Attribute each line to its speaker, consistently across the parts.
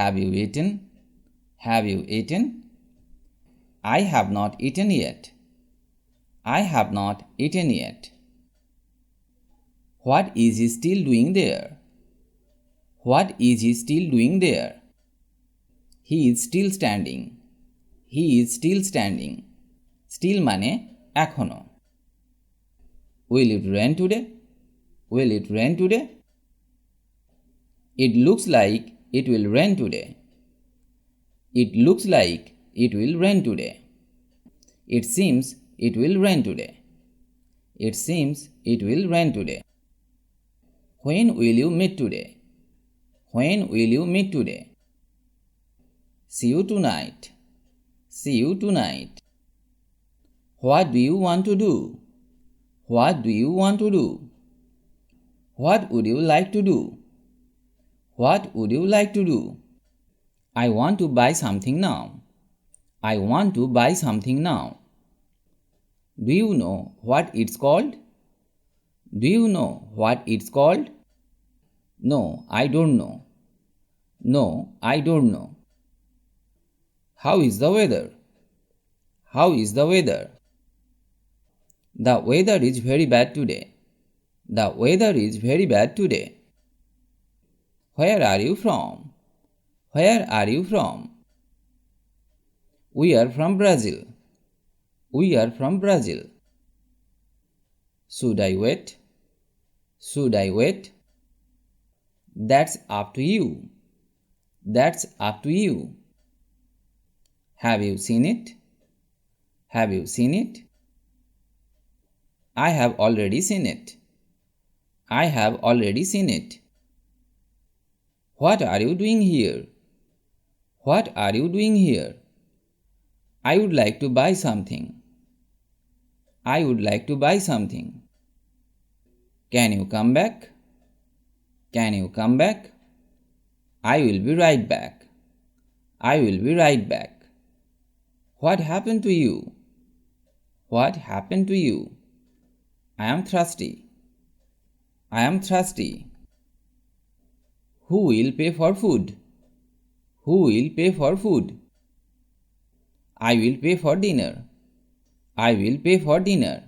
Speaker 1: Have you eaten? Have you eaten? I have not eaten yet. I have not eaten yet. What is he still doing there? What is he still doing there? He is still standing. He is still standing. Still মানে এখনো. Will it rain today? Will it rain today? It looks like it will rain today. It looks like it will rain today. It seems it will rain today. It seems it will rain today. When will you meet today? When will you meet today? See you tonight. See you tonight. What do you want to do? What do you want to do? What would you like to do? What would you like to do? I want to buy something now. I want to buy something now. Do you know what it's called? Do you know what it's called? No, I don't know. No, I don't know. How is the weather? How is the weather? The weather is very bad today. The weather is very bad today. Where are you from? Where are you from? We are from Brazil. We are from Brazil. Should I wait? Should I wait? That's up to you. That's up to you. Have you seen it? Have you seen it? I have already seen it. I have already seen it. What are you doing here? What are you doing here? I would like to buy something. I would like to buy something. Can you come back? Can you come back? I will be right back. I will be right back. What happened to you? What happened to you? I am thirsty. I am thirsty. Who will pay for food? Who will pay for food? I will pay for dinner. I will pay for dinner.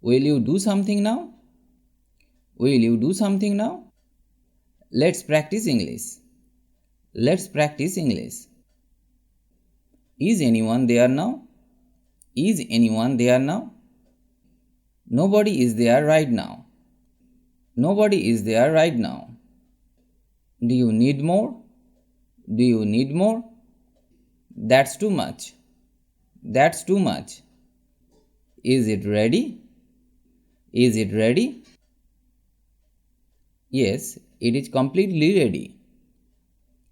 Speaker 1: Will you do something now? Will you do something now? Let's practice English. Let's practice English. Is anyone there now? Is anyone there now? Nobody is there right now. Nobody is there right now. Do you need more? Do you need more? That's too much. That's too much. Is it ready? Is it ready? Yes, it is completely ready.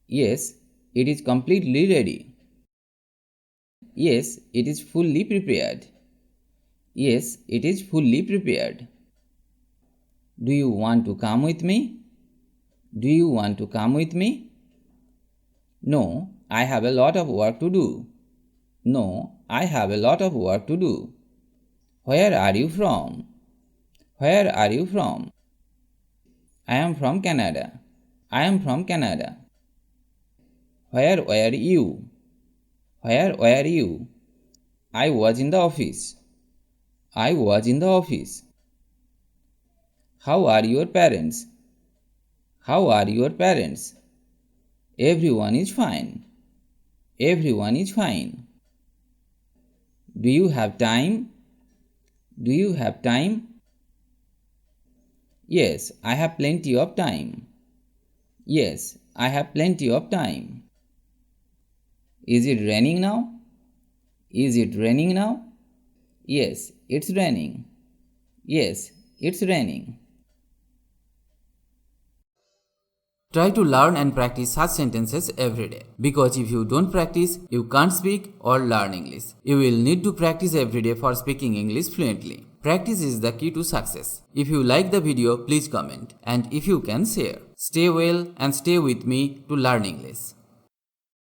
Speaker 1: Yes, it is completely ready. Yes, it is fully prepared. Yes, it is fully prepared. Do you want to come with me? Do you want to come with me? No, I have a lot of work to do. No, I have a lot of work to do. Where are you from? Where are you from? I am from Canada. I am from Canada. Where were you? Where were you? I was in the office. I was in the office. How are your parents? How are your parents? Everyone is fine. Everyone is fine. Do you have time? Do you have time? Yes, I have plenty of time. Yes, I have plenty of time. Is it raining now? Is it raining now? Yes, it's raining. Yes, it's raining. Try to learn and practice such sentences every day. Because if you don't practice, you can't speak or learn English. You will need to practice every day for speaking English fluently. Practice is the key to success. If you like the video, please comment. And if you can, share. Stay well and stay with me to learn English.